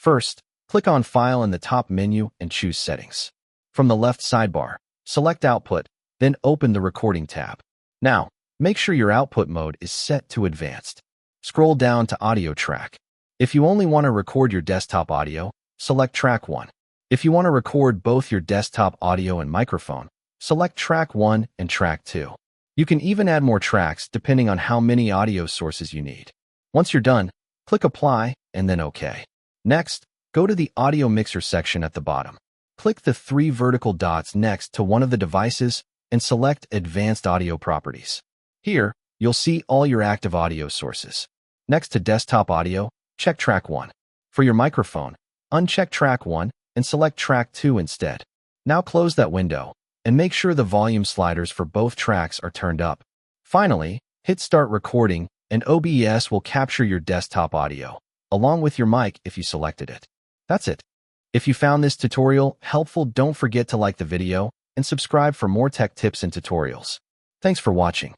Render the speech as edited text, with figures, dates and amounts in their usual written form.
First, click on File in the top menu and choose Settings. From the left sidebar, select Output, then open the Recording tab. Now, make sure your output mode is set to Advanced. Scroll down to Audio Track. If you only want to record your desktop audio, select Track 1. If you want to record both your desktop audio and microphone, select Track 1 and Track 2. You can even add more tracks depending on how many audio sources you need. Once you're done, click Apply and then OK. Next, go to the Audio Mixer section at the bottom. Click the 3 vertical dots next to one of the devices and select Advanced Audio Properties. Here, you'll see all your active audio sources. Next to Desktop Audio, check Track 1. For your microphone, uncheck Track 1 and select Track 2 instead. Now close that window and make sure the volume sliders for both tracks are turned up. Finally, hit Start Recording and OBS will capture your desktop audio, along with your mic if you selected it. That's it. If you found this tutorial helpful, don't forget to like the video and subscribe for more tech tips and tutorials. Thanks for watching.